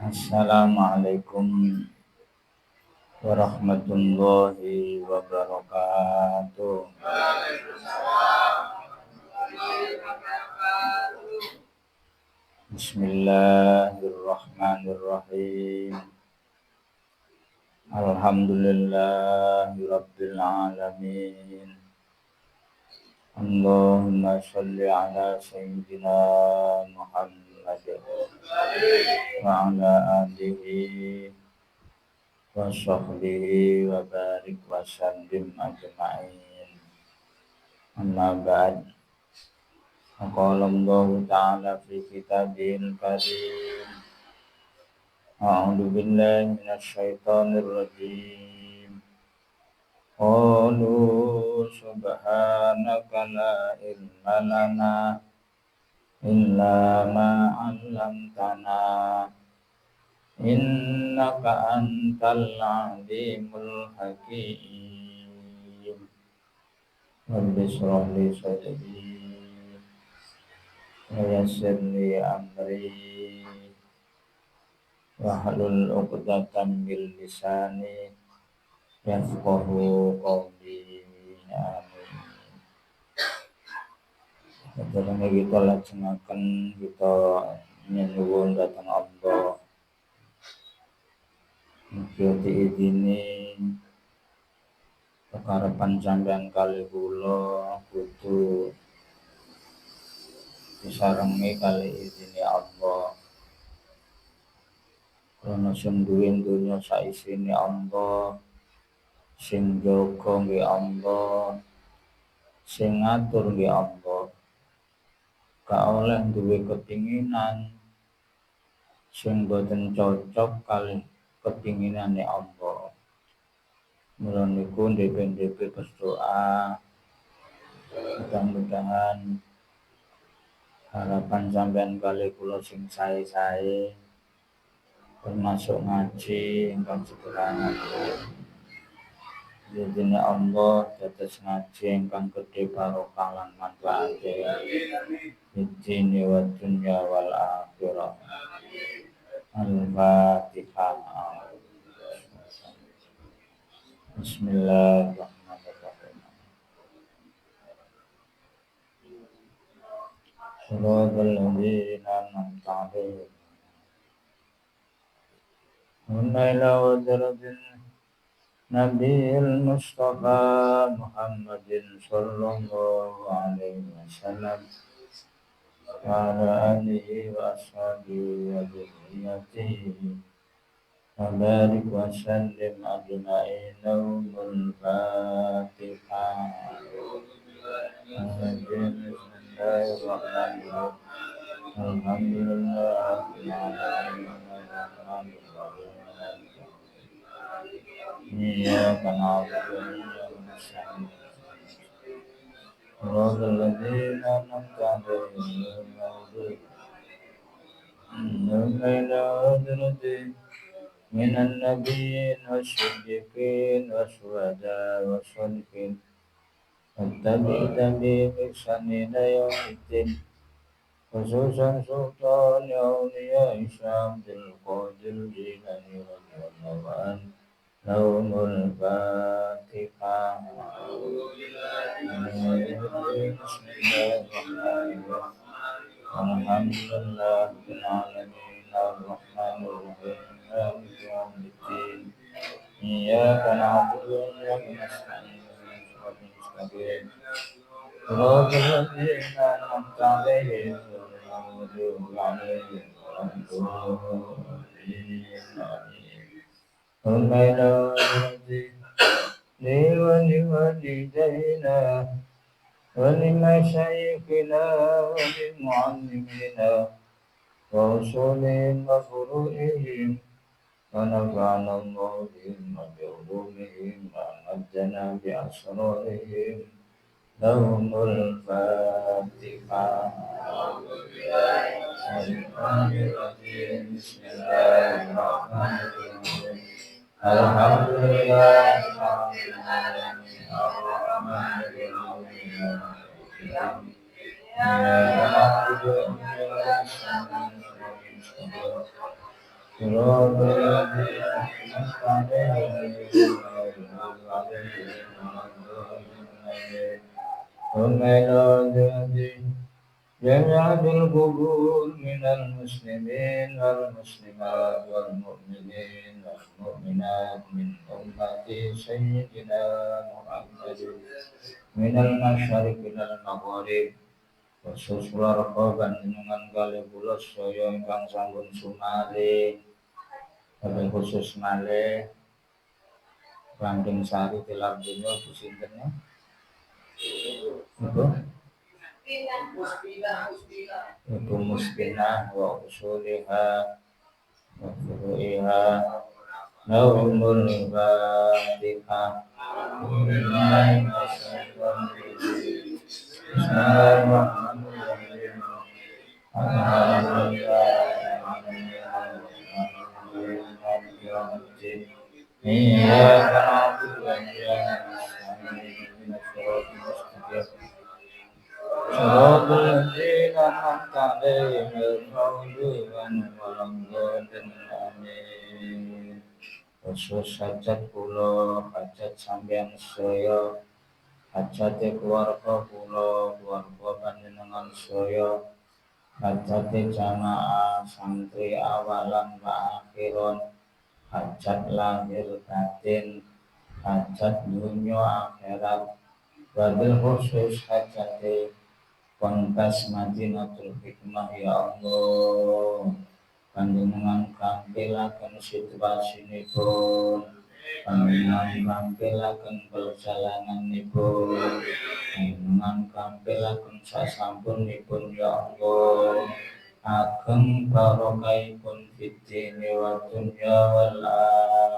Assalamualaikum warahmatullahi wabarakatuh. Bismillahirrahmanirrahim. Alhamdulillahirabbil alamin. Allahumma shalli ala sayyidina Muhammad wa ala alihi wa sahbihi wa barik wa sallim ajma'in. Amma ba'd. Qala Allah Ta'ala fi kitabihil karim. A'udzu billahi minasy syaithanir rajim. Qalu subhanaka la ilma lana illa ma 'allamtana innaka antal alimul hakim. Rabbi shrah li sadri wa yassir li amri wahlul 'uqdatam min lisani yafqahu qawli. Amin. Karena kita lajengaken kita nyuwun dhateng Allah mugi diizini kekarepan sampeyan kali kula kudu disarengi kali izine Allah. Karena sing duwe donya saisine Allah, sing jaga nggih Allah, sing ngatur nggih Allah. Gak oleh duwe kepinginan sing boten cocok kali kepinginane Allah. Mula niku ndhepe-ndhepe berdoa, mudah-mudahan harapan sampean kali kula sing sae-sae termasuk ngaji ingkang sederhana. Izine Allah dados ngaji ingkang gedhe barokah lan manfaate. Fid-dini wad dunya wal akhirah. Al-Fatihah. Bismillahirrahmanirrahim. Shiratal ladzina an'amta 'alaihim ghairil maghdubi Nabiyil Mustafa Muhammadin sallallahu alaihi wasallam wa ala alihi wa ashabihi wa dzurriyyatihi wa barik wa sallim ajma'in. Al-Fatihah. Bismillahirrahmanirrahim. Alhamdulillahirabbil alamin. Iyyaka na'budu wa iyyaka nasta'in. Shiratal ladzina an'amta 'alaihim ghairil maghdubi minan nabiyyin wasiddiqin washuhada'i wassalihin wattabi'in bi ihsanin ila yaumiddin. Khususan sultan awliya Abdul Qadir Jilani radhiyallahu anhu. Lahumul Fatihah. Bismillahirrahmanirrahim. Alhamdulillahirabbil alamin. Arrahmanirrahim. Maliki yaumiddin. Iyyaka na'budu wa iyyaka nasta'in. Ihdinas siratal ladzina an'amta 'alaihim ghairil maghdubi 'alaihim waladdallin. لوالدينا ولمشايخنا وللمعلمين ورسلهم وفروعهم ونفعنا الله بهم وبعلومهم وأمدنا بأسرارهم. لهم الفاتحة. بسم الله الرحمن الرحيم. Alhamdulillah. صراط الذين أنعمت عليهم غير المغضوب عليهم ولا الضالين جميع القبور من المسلمين والمسلمات والمؤمنين والمؤمنات من أمة سيدنا محمد من المشرق إلى المغرب khusus keluarga panjenengan kalih kula sedaya ingkang sampun sumare kalih khusus malih Langgeng Sari tilar donya Bu sinten ya? Ibu Muspinah wa usuliha wa furu'iha Naumul Fatihah Bismillahirrahmanirrahim Iyyaka na'budu wa iyyaka nasta'in Shiratal ladzina an'amta 'alaihim ghairil maghdubi 'alaihim waladdallin amin. Khusus hajat kula, hajat sampeyan sedaya, hajat keluarga kula, keluarga panjenengan sedaya, hajat jamaah santri awalan wa akhiron, hajat lahir batin, hajat dunya akhirat, wabil khusus hajat Kontas Madinatul Hikmah ya Allah panjenengan kampilaken situasinipun panjenengan kampilaken perjalananipun panjenengan kampilaken sasampunipun ya Allah ageng barokahipun fitini wa dunya wal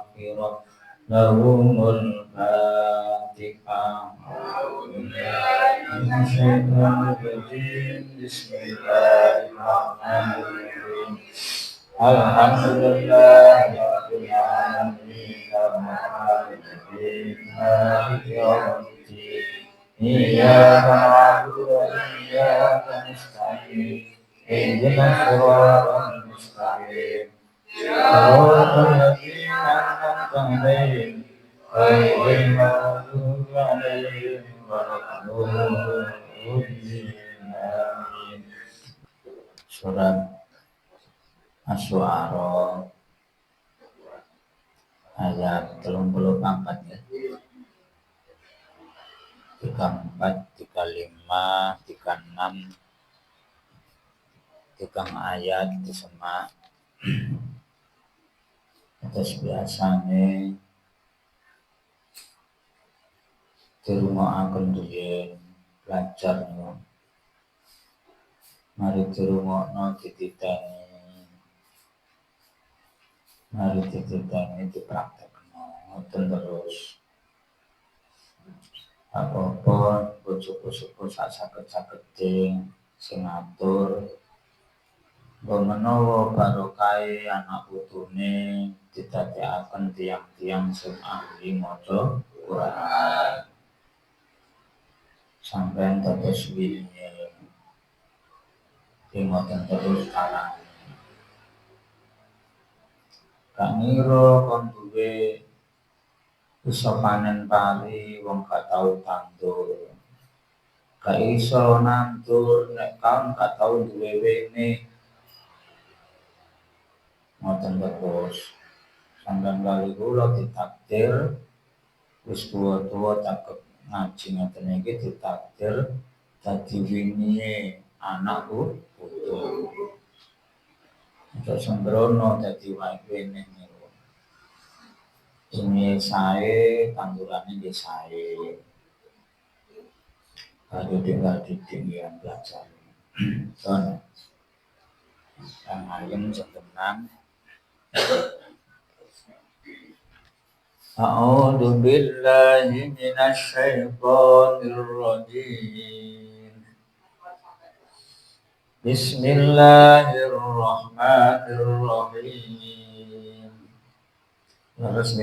akhirah lahumul fatihah Bismillahirrahmanirrahim Alhamdulillahirabbil alamin arrahmanirrahim maliki yaumiddin Iyyaka na'budu wa iyyaka nasta'in ihdinas siratal mustaqim Shiratal ladzina an'amta 'alaihim ghairil maghdubi 'alaihim Amin. Surat Asy-Syu'ara ayat 34 ya. 34, 35, 36 tukang ayat disemak atas biasane dirungokaken riyen belajar niku mari dirungokno dititeni dipraktekno ngoten terus apa-apa bojo-bojo sak saged-sagede sing ngatur menawa barokahe anak putune didadekaken tiyang-tiyang sing ahli maca Quran sampeyan dados wingi ngoten terus karang gak ngira kon duwe iso panen pari wong gak tau tandur gak iso nandur nek kon gak tau duwe wene ngoten terus sampeyan kali kula ditakdir wis tuwa-tuwa cakep ngaji ngoten iki ditakdir dadi wingi anakku putu terus sembrono dadi wene niku ini sae tandurane nggih sae kalau tinggal di tinggian belajar son yang ayem tenang A'udzu billahi minasy syaithanir rajim Bismillahirrahmanirrahim Terus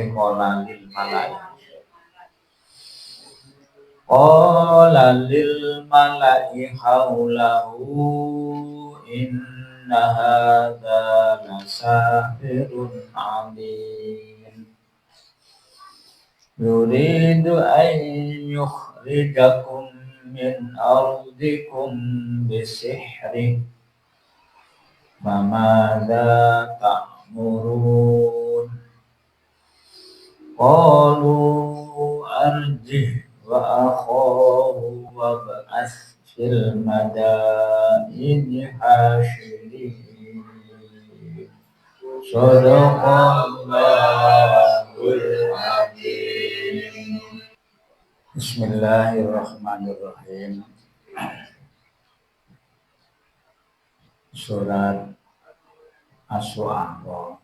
qala lil malai haulahu in inna hadza lasahirun alim. Yuridu an yukhrijakum min ardikum bisihri. Famadza ta'murun? Qalu arjih wa akhahu wa ba'as fil madaini hasyirin. Sadaqallahul azim. Bismillahirrahmanirrahim. Surat Asy-Syu'ara.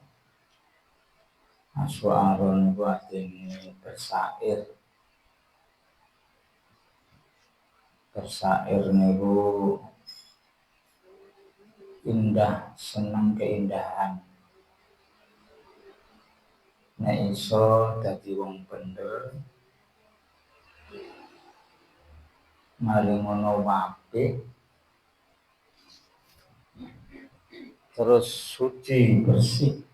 Asy-Syu'ara niku artine bersair. Bersair niku indah, seneng keindahan. Nek iso dadi wong bener, mari ngono apik, terus suci bersih.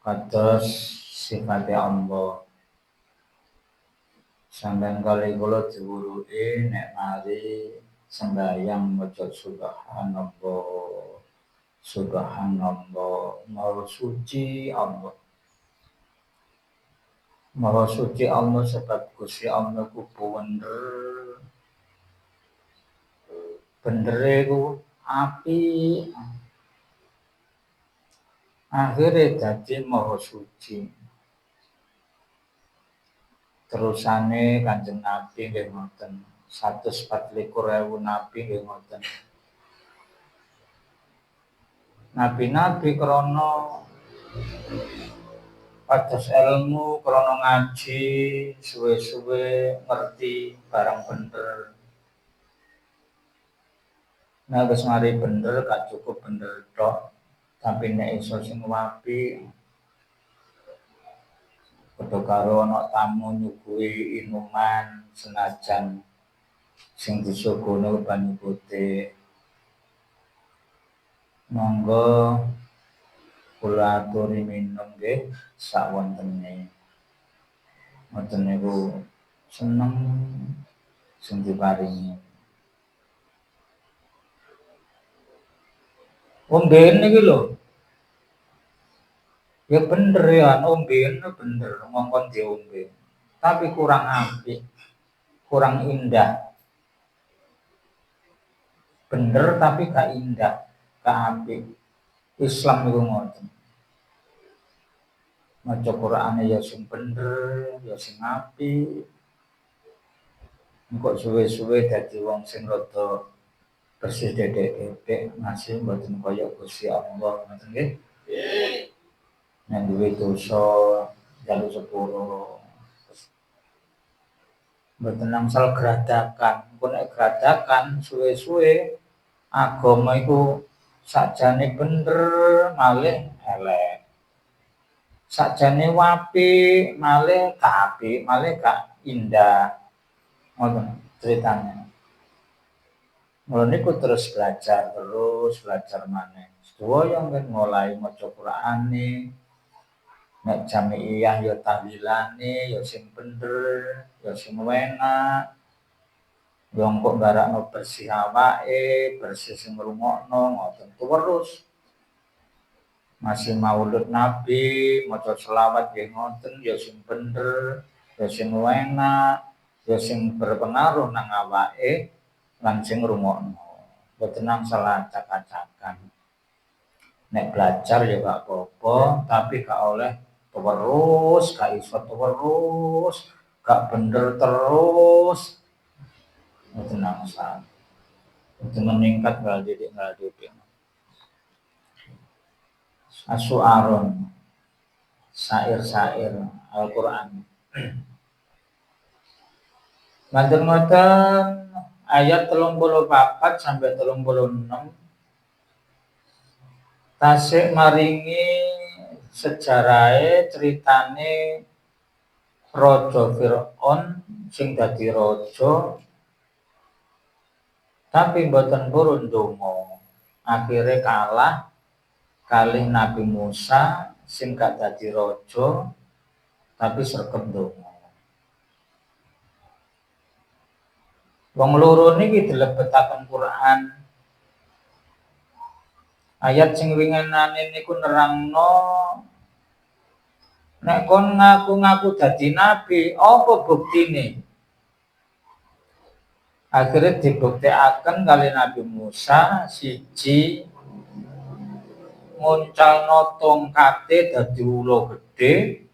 Kados sifate Allah. Sampeyan kali kula diwuruke nek mari sembahyang maca subhanallah. Subhanallah, maha suci Allah. Maha suci Allah sebab Gusti Allah ku bener. Bendere ku apik. Akhire dadi maha suci. Terusane Kanjeng Nabi nggih ngoten. 124.000 nabi nggih ngoten. Nabi-nabi krana pados ilmu, krana ngaji, suwe-suwe ngerti barang bener. Nek wis mari bener gak cukup bener tok, tapi nek iso sing apik. Padha karo ana tamu nyuguhi inuman senajan sing disuguhne banyu putih. Monggo kula aturi minum nggih sawontene. Ngoten niku seneng sing diparingi. Omben iki lho. Ya bener ya, omben bener, ngongkon diombe. Tapi kurang apik, kurang indah. Bener tapi gak indah, gak apik. Islam itu ngoten. Maca Qur'ane ya sing bener, ya sing apik. Engko suwe-suwe dadi wong sing rada bersih dedek-dedek, masih mboten kaya Gusti Allah ngoten nggih. Nggih. Nek duwe dosa njaluk sepuro. Mboten angsal gradakan. Engko nek gradakan suwe-suwe agama iku sakjane bener malih elek. Sakjane apik malih gak apik, malih gak indah. Ngoten ceritane. Mula niku terus belajar maneh. Sedaya ngen mulai maca Qur'ane. Nek jamiah ya tahlilane ya sing bener, ya sing enak. Ya engko garakno bersih awake, bersih sing ngrungokno ngoten terus. Masih maulud Nabi, maca selawat nggih ngoten ya sing bener, ya sing enak, ya sing berpengaruh nang awake lan sing ngrungokno. Mboten nang salah acak-acakan. Nek belajar ya gak apa-apa, tapi gak oleh terus, gak iso terus, gak bener terus. Mboten nang salah. Mboten meningkat ngal didik. Asy-Syu'ara, syair-syair Al-Qur'an. Manten ngoten ayat 34 sampai 36 tasik maringi sejarahe ceritane Raja Fir'aun sing dadi raja Tapi mboten purun donga. Akhire kalah kalih Nabi Musa sing gak dadi raja tapi sregep donga. Wong loro niki dilebetaken Quran. Ayat sing winginane niku nerangno nek kon ngaku-ngaku dadi nabi, apa buktine? Akhirnya dibuktikaken kali Nabi Musa siji nguncalno tongkate dadi ula gedhe,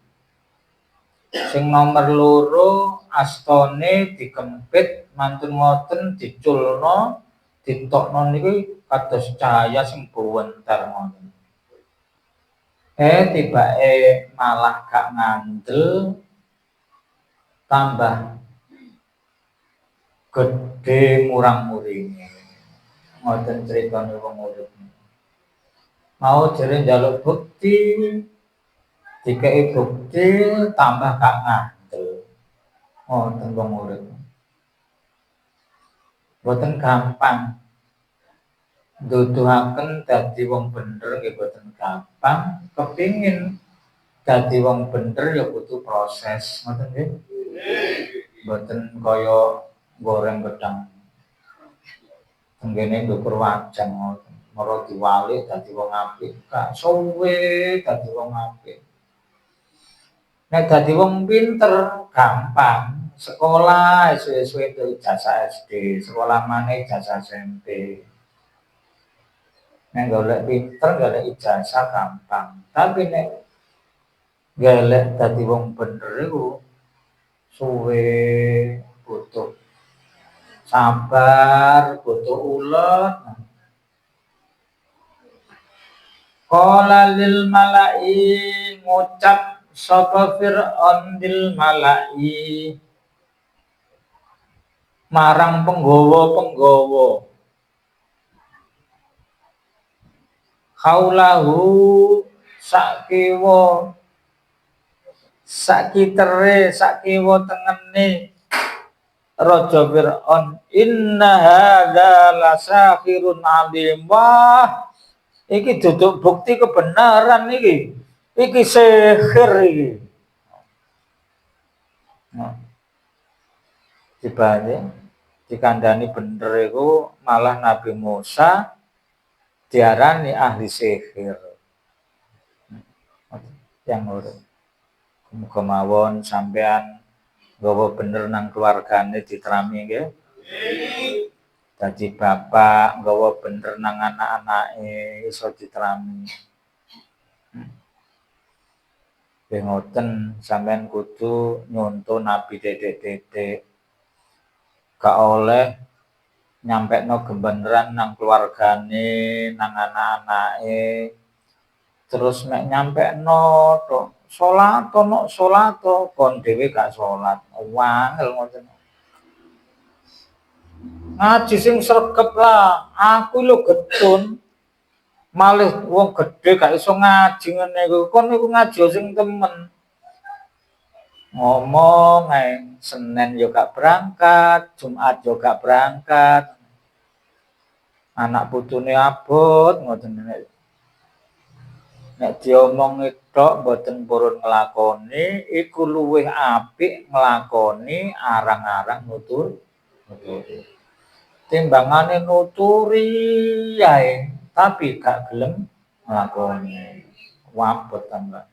sing nomor loro astane dikempit mantun ngoten diculno ditokno niki kados cahaya sing buwentar ngoten. Tibake malah gak ngandel tambah gedhe murang-muringe. Ngoten critane wong urip. Mau jere njaluk bukti, dikei bukti tambah gak ngandel. Ngoten wong urip. Boten gampang. Nuduhaken dadi wong bener nggih boten gampang. Kepingin dadi wong bener ya butuh proses, ngoten nggih. Boten kaya goreng gedang. Tenggene ndukur wajan ngoten. Mara diwalik dadi wong apik, gak suwe dadi wong apik. Nek dadi wong pinter gampang. Sekolah suwe-suwe itu ijazah SD, sekolah maneh ijazah SMP. Nek golek pinter, golek ijazah gampang. Tapi nek golek dadi wong bener iku suwe, butuh sabar, butuh ulet. Qala lil mala'i ngucap sapa Fir'aun lil mala'i marang penggawa-penggawa khaulahu sakiwa sakitere sakiwa tengene Raja Fir'aun, inna hadza lasakhirun alim. Wah, iki duduk bukti kebenaran iki. Iki sihir iki. Nah, dibanding dikandani bener iku malah Nabi Musa diarani ahli sihir. Yang loro. Muga mawon sampean nggawa bener nang keluargane diterami nggih. Dadi bapak nggawa bener nang anak-anake iso diterami. Nggih ngoten sampean kudu nyonto Nabi titik-titik. Gak oleh nyampekno kebenaran nang keluargane, nang anak-anake. Terus mek nyampekno tok salat kon dhewe gak salat. Wangel ngoten. Ngaji sing sregep lah. Aku lho getun. Malih wong gedhe gak iso ngaji ngene iku. Kon niku ngaji sing temen. Ngomong ae Senin yo gak berangkat, Jumat yo gak berangkat. Anak putune abot ngoten niku. Nek diomongi tok mboten purun nglakoni, iku luwih apik nglakoni arang-arang nuturi. Timbangane nuturi ae, tapi gak gelem nglakoni. Wabot tambah.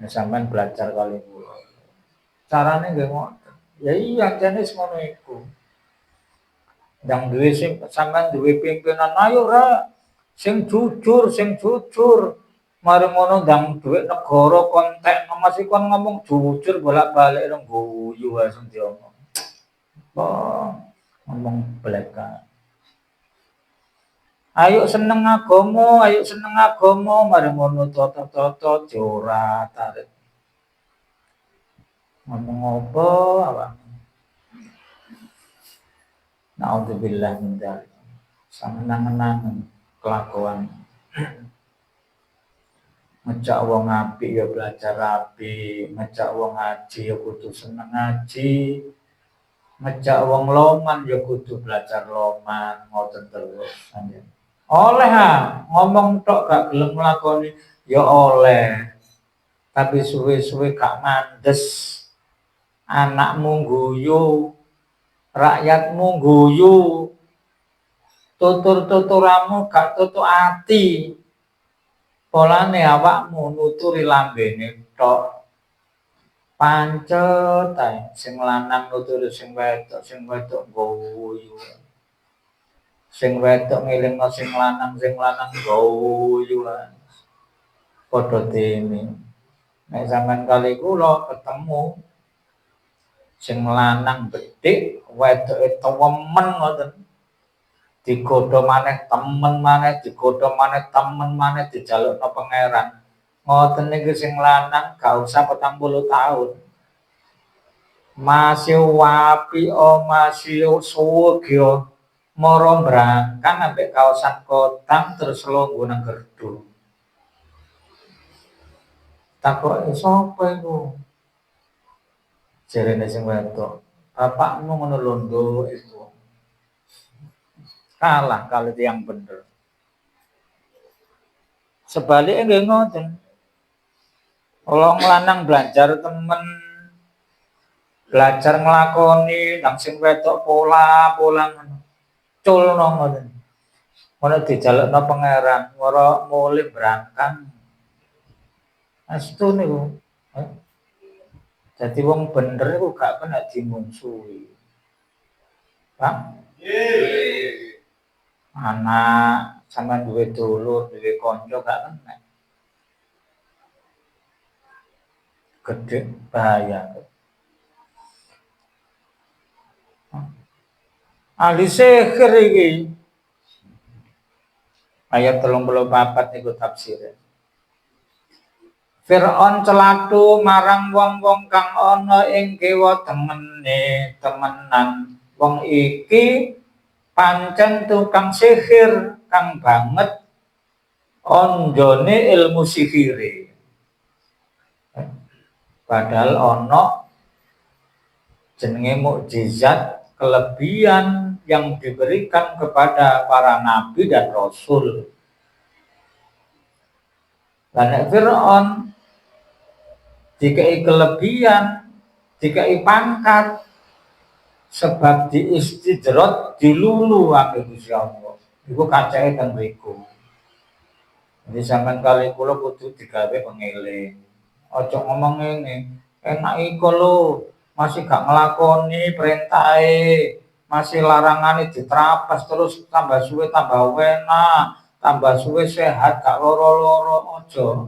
Nek sampean belajar kali kula. Carane nggih ngoten. Ya iya jenis ngono iku. Ndang duwe sing sampean duwe pimpinan, ayo ra sing jujur. Mari ngono ndang dhuwit negara kontekno masih kon ngomong jujur bolak-balik nang guyu wae sing diomong. Ngomong belaka. Ayo seneng agama, mari ngono toto ora tarik. Ngomong apa awak? Naudzubillah min dzalik. Sangenang-enangan kelakuan. Ngejak wong apik ya belajar apik, ngejak wong ngaji ya kudu seneng ngaji. ngejak wong loman ya kudu belajar loman ngoten terus anjen. Oleh ngomong tok gak gelem nglakoni ya oleh. Tapi suwe-suwe gak mandes. Anakmu guyu, rakyatmu guyu, tutur-tuturamu gak tutuk ati. Polane awakmu nuturi lambene tok. Pancet ae sing lanang nuturi sing wedok guyu. Sing wedok ngelingno sing lanang guyu. Padha dene. Nek sampean kali kula ketemu sing lanang bedhik, wedoke temen ngoten. Digodha maneh temen maneh, digodha maneh temen maneh dijalukno pangeran. Ngoten niku sing lanang gak usah 40 tahun. Masih wapi masih suwegya mara brangkang ambek kaosan kotang terus longgo nang gerdu. Takoke sapa iku? Jarene sing wedok, bapakmu ngono londo itu. Kalah kalau itu yang bener. Sebaliknya nggih ngoten. Wong lanang belajar temen, belajar nglakoni nang sing wedok pola-pola ngono. Culno ngoten. Ngono dijalukno pangeran, ora mulih brangkang. Astu niku. Jadi wong bener iku gak kena dimungsuhi. Pak? Anak sampean duwe dulur, duwe kanca gak kena. Gede bahaya. Ahli sihir iki. Ayat 34 niku tafsire. Fir'aun celatu marang wong-wong kang ana ing kiwa temene temenan. Wong iki pancen tukang sihir kang banget onjone ilmu sihire. Padahal ana jenenge mukjizat kelebihan yang diberikan kepada para nabi dan rasul. Dan Fir'aun dikai kelebihan, dikai pangkat, sebab diistidrot dilulu ambek Gusti Allah. Iku kacake teng mriku. Jadi sampean kali kula kudu digawe pengeling. Aja ngomong ngene, enak iko lho, masih gak nglakoni perintahe, masih larangane diterapas terus tambah suwe tambah enak, tambah suwe sehat gak loro-loro aja.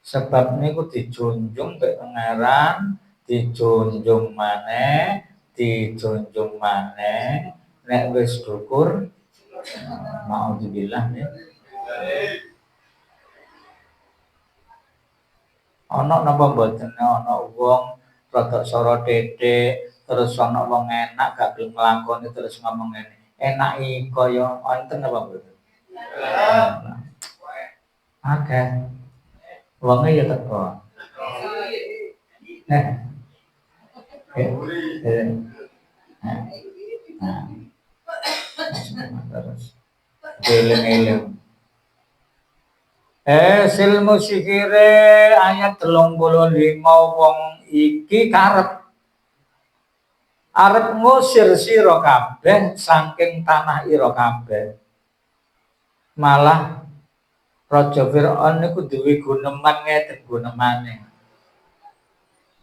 Sebab niku dijunjung mbek pangeran, dijunjung maneh, nek wis syukur maudzubillah nih. Ana napa mboten ana wong rada sora titik terus ana wong enak gak gelem nglakoni terus ngomong ngene. Enak iki kaya wonten apa mboten? Oke. Wonge ya teko. Terus eling-eling. Silmu sihire ayat 35 wong iki arep ngusir sira kabeh saking tanah ira kabeh. Malah Raja Fir'aun niku duwe guneman ngeten gunemane.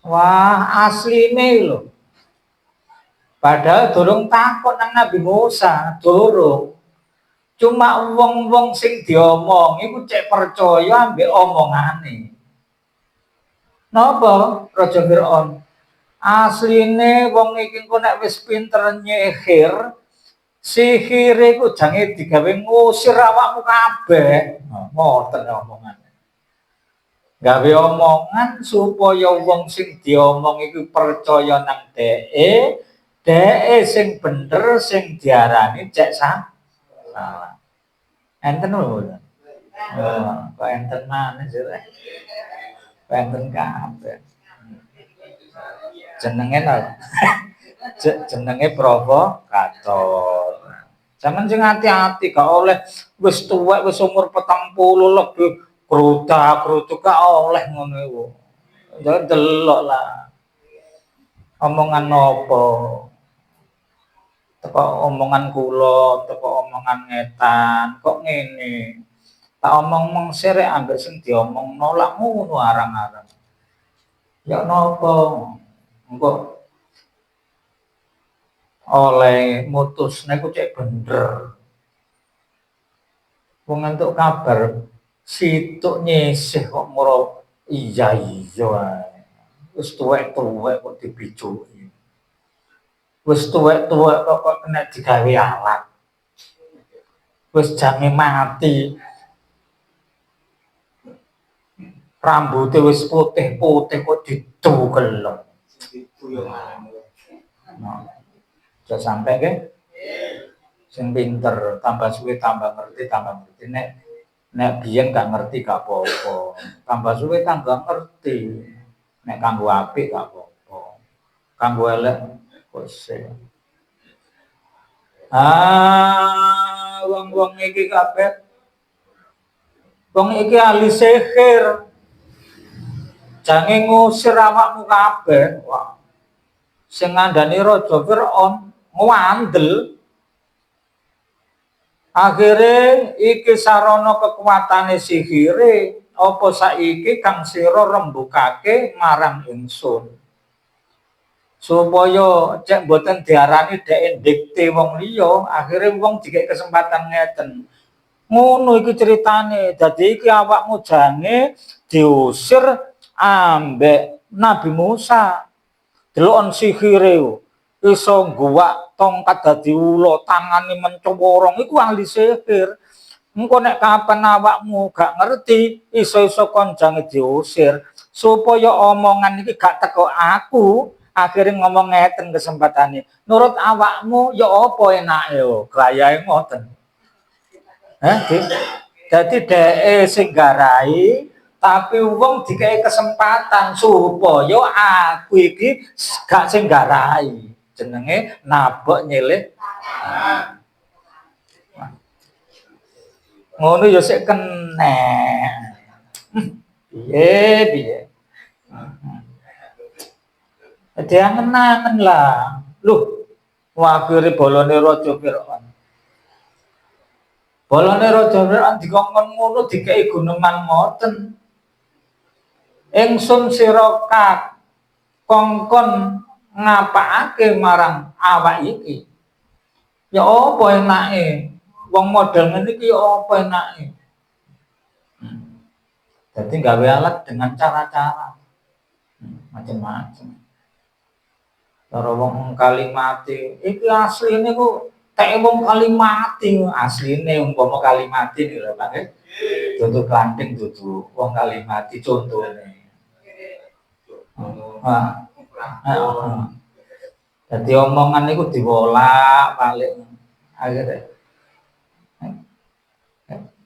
Wah, asline lho. Padahal durung takut nang Nabi Musa, durung. Cuma wong-wong sing diomong iku cek percaya ambek omongane. Napa Raja Fir'aun? Asline wong iki kok nek wis pinter nyihir, sihire ku jange digawe ngusir awakmu kabeh. Ngoten omongane. Gawe omongan supaya wong sing diomong iku percaya nang dhek sing bener sing diarani cek salah. Enten lho. Kok enten maneh sih. Enten kabeh. Jenenge lho. jenenge provokator. Sampeyan sing hati-hati gak oleh wis tuwek wis umur 40 lebih kruta-krutuk gak oleh ngono iku. Jangan delok lah. Omongan nopo? Teko omongan kula, teko omongan ngetan, kok ngene. Tak omong-omong sirek ambek sing diomong nolak ngono arang-arang. Ya nopo? Engko oleh mutus niku cek bener. Wong entuk kabar situk nyisih kok moro iya ae. Wis tuwek-tuwek kok dibicuki. Wis tuwek-tuwek kok kena digawe alat. Wis jange mati. Rambutnya wis putih-putih kok didugelem. Nah, aja sampai ke sing pinter tambah suwe tambah ngerti nek biyen gak ngerti gak apa-apa. Tambah suwe tambah ngerti. Nek kanggo apik gak apa-apa. Kanggo elek wis. Wong-wong iki kabeh wong iki ahli sihir. Jange ngusir awakmu kabeh. Wah. Sing ngandani Raja Fir'aun ngwandel. Akhire iki sarana kekuatane sihire apa saiki kang sira rembukake marang ingsun. Supaya cek mboten diarani dhek dikte wong liya, akhire wong dikek kesempatan ngeten. Ngono iki ceritane. Dadi iki awakmu jange diusir ambek Nabi Musa. Delokon sihire iso guwak tongkat dadi ula, tangane mencorong iku ahli sihir. Engko nek kapan awakmu gak ngerti, iso-iso kon jange diusir supaya omongan iki gak teko aku, akhirnya ngomong ngeten kesempatane. Nurut awakmu ya apa enake yo, gayahe ngoten. Jadi dhek sing garai tapi wong dikai kesempatan supaya aku iki gak sing garai. Jenenge nabok nyilih. Ngono ya sik kenek. Piye. Dia angen-angen lah. Loh, akhire bolone Raja Fir'aun. Bolone Raja Fir'aun dikongkon ngono dikei guneman ngoten. Ingsun sira kongkon ngapakake marang awak iki. Ya apa enake? Wong model ngene iki ya apa enake? Jadi gawe alat dengan cara-cara macam-macam. Cara wong kalimati, iki asline ku tek wong kalimati asline umpama kalimati lho Pak nggih. Dudu klanting dudu wong kalimati contone. Jadi omongan itu dibolak-balik akhirnya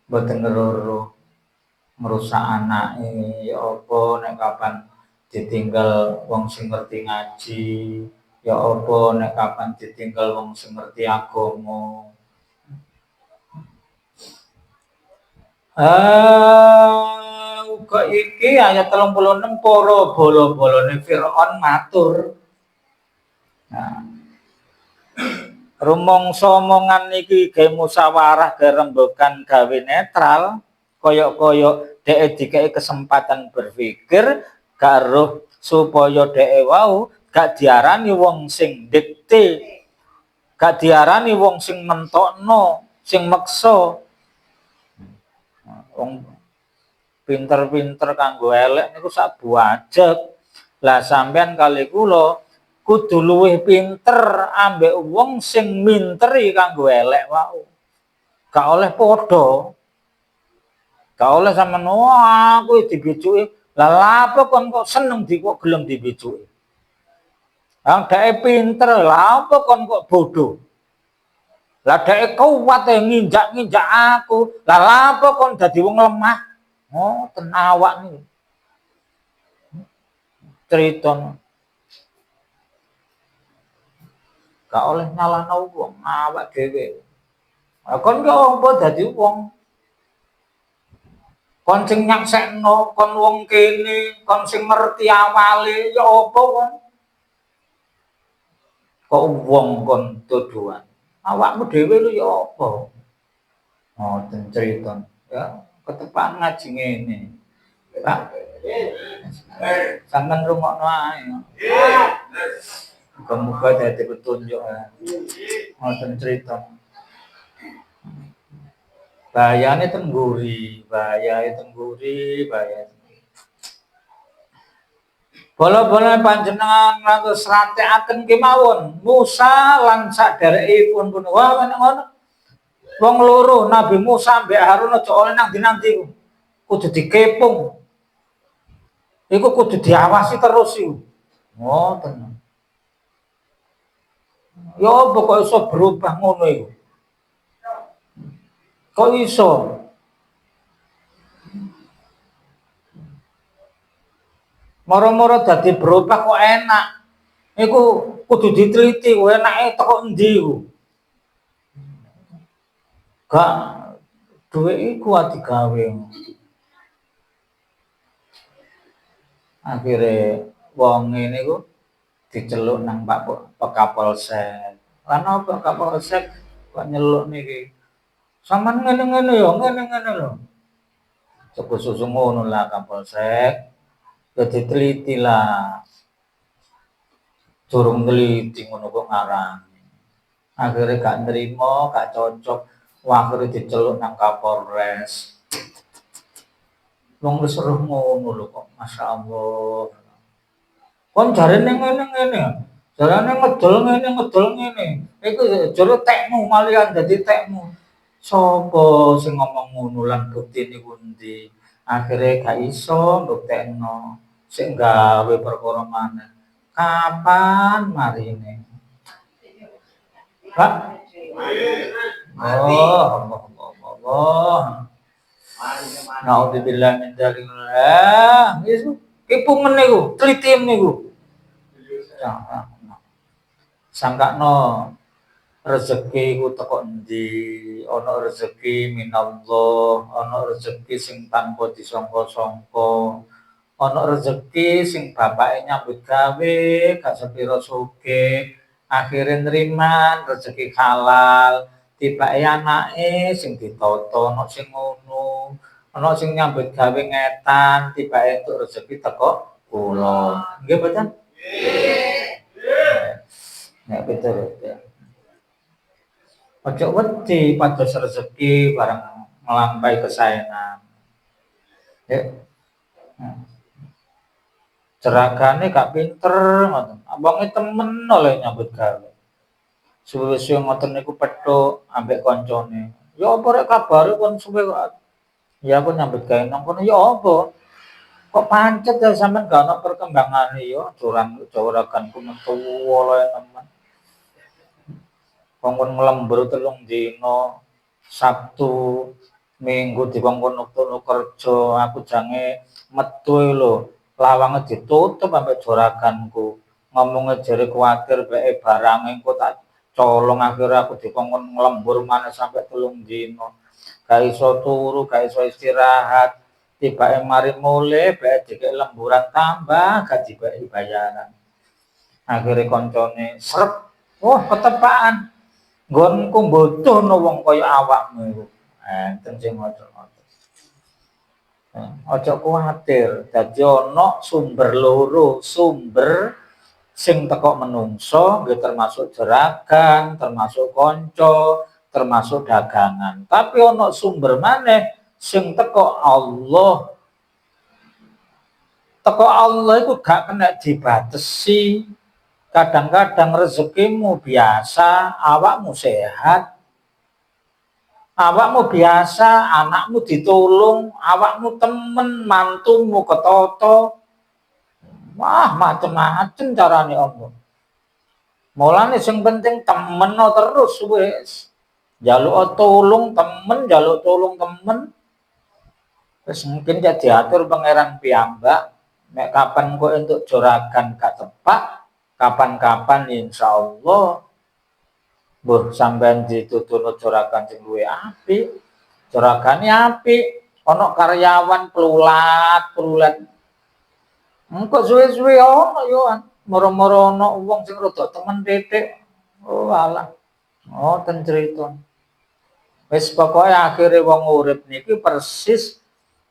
mboten ngerusak anak ya apa nek kapan ditinggal wong sing ngerti ngaji ya apa nek kapan ditinggal wong sing ngerti agama. Uga iki ayat 36 para bola-bolane Firaun matur. Nah, rumangsa omongan iki gawe musyawarah gawe rembugan gawe netral, koyok-koyok dhek dikei kesempatan berpikir gak roh supaya dhek wau gak diarani wong sing dikte, gak diarani wong sing mentokno, sing meksa. Wong pinter-pinter kanggo elek niku sak buajeg. Lah sampean kali kula kudu luwih pinter ambek wong sing minteri kanggo elek wau. Gak oleh padha. Gak oleh sampean aku dibicuki. Lah apa kon kok seneng kok gelem dibicuki? Lah dhek pinter, lah apa kon kok bodoh? Lah dhek kuat nginjak-nginjak aku. Lah apa kon dadi wong lemah? Oh, ten awak niku. Cerita Gak oleh nyalahno wong, awak dhewe. Kon ki apa dadi wong? Kon sing nyaksekno, kon wong kene, kon sing ngerti awale, ya apa kon? Kok wong kon tuduhan. Awakmu dhewe lu ya apa? Ngoten crita. Ya, ketepaan ngaji ngene. Pak. Sampeyan rungokno ae. Muga-muga dadi petunjuk. Ngoten crita. Bahayane tengguri, bahaya. Bola-bola panjenengan ngantos rantekaken kemawon Musa lan sadherekipun pun. Wah, ngono. Wong loro Nabi Musa mbek Harun aja oleh nang ndi-ndi iku. Kudu dikepung. Iku kudu diawasi terus iku. Ngoten. Ya apa kok iso berubah ngono iku? Kok iso? Moro-moro dadi berubah kok enak. Iku kudu diteliti kok enake teko endi iku. Gak duwe iku digawe. Akhire wong ngene iku diceluk nang Pak Kapolsek. Lan apa Kapolsek kok nyeluk niki? Sampeyan ngene-ngene ya, ngene-ngene lho. Cukup susu ngono lah Kapolsek. Ya diteliti lah. Durung teliti ngono kok ngarani. Akhirnya gak nerima, gak cocok. Akhirnya diceluk nang Kapolres. Wong wis seru ngono lho kok, masyaallah. Kon jarene ngene-ngene. Jarane ngedol ngene. Iku jare tekmu malian dadi tekmu. Sopo sing ngomong ngono lan buktine pundi? Akhire gak iso mbuktekno. Sing gawe perkara maneh. Kapan marine? Pak? Oh, Allah. Naudzubillah min dzalik. Wis kepungen niku, tlitim niku. Sangkakno rezeki ku teko endi? Ana rezeki minallah, ana rezeki sing tanpa disangka-sangka. Ana rezeki sing bapake nyambut gawe, gak sepiro sugih, akhire nriman rezeki halal, tibake anake sing ditata, ana sing ngono, ana sing nyambut gawe ngetan, tibake entuk rezeki teko kula. Nggih mboten? Nggih. Nek betul ya. Ojo wedi pados rezeki bareng nglampahi kesaenan. Ya. Jeragane gak pinter ngoten. Abonge temen oleh nyambut gawe. Suwe-suwe ngoten niku pethuk ambek kancane. Ya apa rek kabare kon suwe kok. Ya aku nyambut gawe nang kono ya apa? Kok pancet ya sampean gak ono perkembangane ya juraganku metu oleh temen. Kongkon nglembur 3 dina, Sabtu, Minggu dikongkon wektu kerja, aku jange metu lho. Lawange ditutup ambek juraganku. Ngomonge jare kuwatir beke barang engko tak colong akhirnya aku dikongkon nglembur maneh sampai 3 dina. Gak iso turu, gak iso istirahat. Tibake mari mule beke dikek lemburan tambah gaji beke bayaran. Akhire koncone srep, wah ketepaan. Nggonku mbutuhno wong kaya awakmu iku. Enten sing ngoten-ngoten. Aja kuwatir, dadi ana sumber loro, sumber sing teko menungso nggih termasuk jeragan, termasuk kanca, termasuk dagangan. Tapi ana sumber maneh sing teko Allah. Teko Allah iku gak kena dibatesi. Kadang-kadang rezekimu biasa, awakmu sehat, awakmu biasa, anakmu ditulung, awakmu temen, mantumu ketoto. Wah, macem-macem carane Allah. Mulane sing penting temeno terus wis. Njaluk tulung temen. Terus mungkin ya diatur pangeran piyambak. Nek kapan kok entuk juragan gak tepak, kapan-kapan insyaallah Mbah sampean dituturno juragan sing luwih apik. Juragane apik, ana karyawan pelulat. Engko suwe-suwe ana yo moro-moro ana wong sing rada temen titik. Oh alah. Oh ten crita. Wis pokoke akhire wong urip niki persis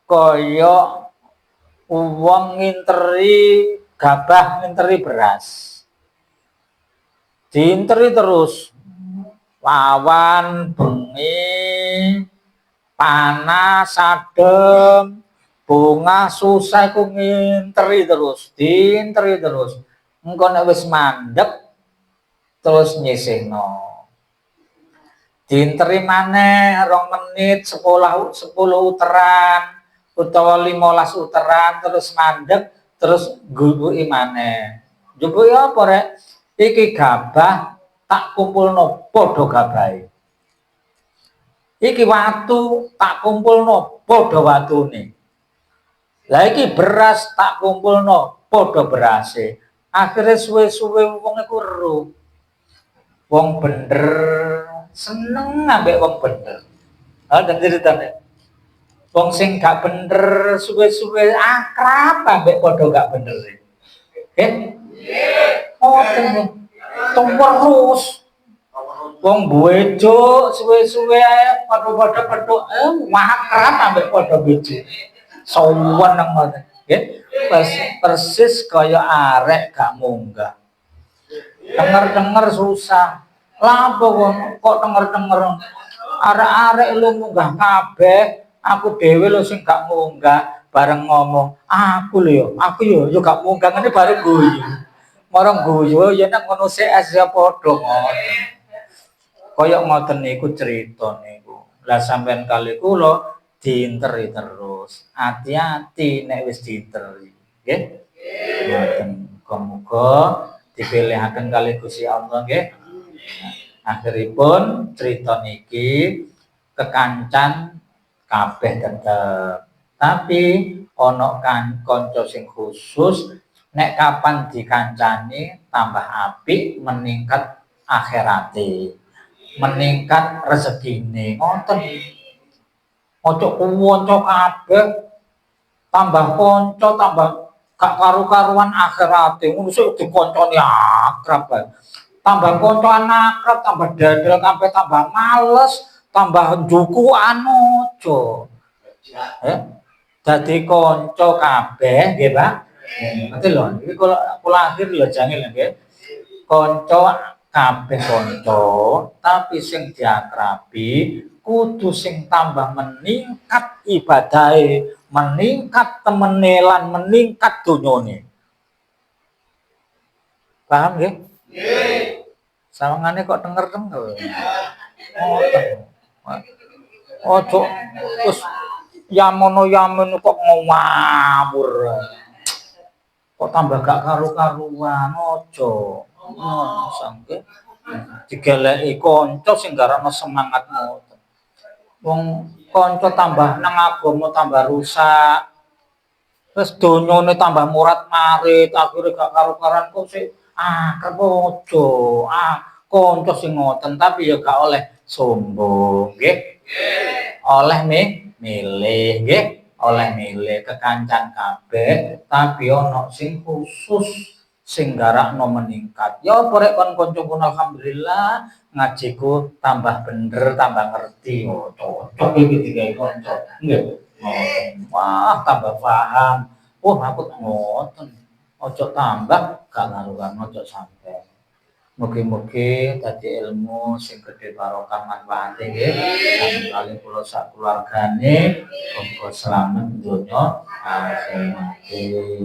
kaya wong nginteri gabah nginteri beras. Diinteri terus lawan bengi panas adem bunga susah ku nginteri terus diinteri terus engko nek wis mandeg terus nyisihno diinteri maneh 2 menit 10 uteran utawa 15 uteran terus mandeg terus gubuki maneh jubuki apa rek iki gabah tak kumpulno padha gabahe iki watu tak kumpulno padha watune. Lah iki beras tak kumpulno padha berase. Akhire suwe-suwe wong iku weruh. Wong bener seneng ambek wong bener. Dan ceritane. Wong sing gak bener suwe-suwe akrab ambek padha gak bener. Nggih? Oh, terus. Wong bojo suwe-suwe padha-padha petuk akrab ambek padha bojo. Sowan nang ngoten. Nggih. Persis kaya arek gak munggah. Denger-denger susah. Lah apa kok denger-denger arek-arek lu munggah kabeh, aku dhewe lho sing gak munggah bareng ngomong, aku lho yo gak munggah ngene bareng guyu. Marang guyu ya nek ngono sik ya padha ngoten. Kaya ngoten niku crita niku. Lah sampean kali kula diinteri terus. Hati-hati nek wis diinteri. Nggih? Ngoten. Muga-muga dipilihaken kali Gusti Allah nggih. Akhiripun crita niki kekancan kabeh tetep. Tapi ana kan kanca sing khusus nek kapan dikancani tambah apik meningkat akhirate. Meningkat rezekine ngoten ojo kanca kabeh tambah kanca tambah gak karu-karuan akhirate ngono sik dikonconi akrab bae tambah kanca akrab tambah dadel sampai tambah males tambah njukuan ojo dadi kanca kabeh nggih Pak ngerti lho iki kula akhir lho jangil nggih kanca kabeh kanca tapi sing diakrabi kudu sing tambah meningkat ibadahe meningkat temene lan meningkat donyane paham nggih nggih sawangane kok denger-denger ojo terus yamono kok ngawur kok tambah gak karu-karuan ojo sampe digeleki kanca sing garane semangat ngoten. Wong kanca tambah nang agama tambah rusak. Terus donyane tambah murat-marit, akhire gak karu-karuan kok sik akrab ojo. Kanca sing ngoten tapi ya gak oleh sombong, nggih. Oleh milih, nggih. Oleh milih kekancan kabeh tapi ana sing khusus sing garakno meningkat. Ya apa rek kon kancaku alhamdulillah ngajiku tambah bener, tambah ngerti. Oh, cocok iki digawe kanca. Nggih. Wah, tambah paham. Oh, aku ngoten. Ojo tambah gak ngaruhan ojo sampe. Mugi-mugi dadi ilmu sing gedhe barokah manfaate nggih. Kali kula sak keluargane muga slamet donya akhirat.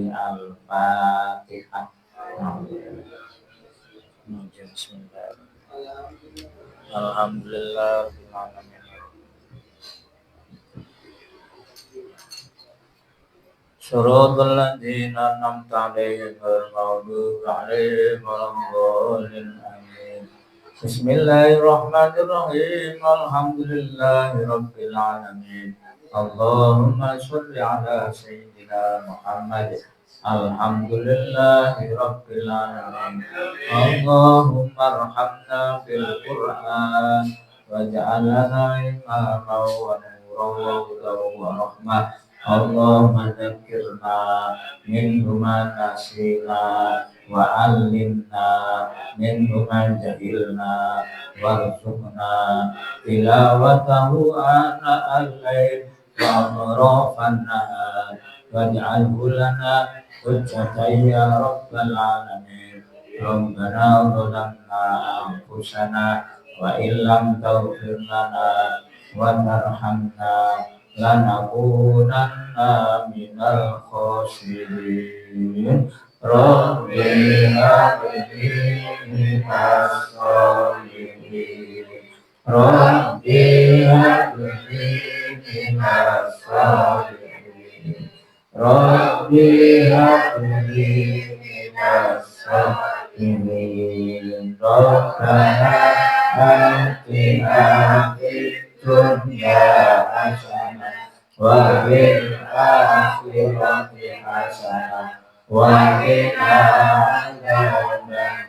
Al-Fatihah. Bismillah. Alhamdulillah. Shiratal ladzina an'amta 'alaihim ghairil maghdubi 'alaihim waladdallin. Bismillahirrahmanirrahim. Alhamdulillahirabbil alamin. Allahumma shalli 'ala sayyidina Muhammad Alhamdulillahi Rabbil Alamin. Allahumma arhamna fil Qur'an waj'alna imama wa nuran wa hudan wa rahmah. Allahumma dzakirna minhu ma nasina wa 'allimna minhu ma jahilna warzuqna tilawatahu ana al-lail wa atrafan nahar waj'alhu lana hujjatan ya rabbal alamin. Rabbana zalamna anfusana wa illam taghfir lana wa tarhamna lanakunanna minal khasirin. Rabbi habli minas solihin. Rabbi habli minas solihin. Rabbi habli minas solihin. Rabbana atina fid dunya hasanah wa fil akhirati hasanah wa qina adzabannar.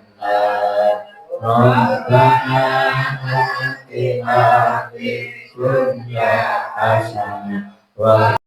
Rabbana atina fid dunya hasanah wa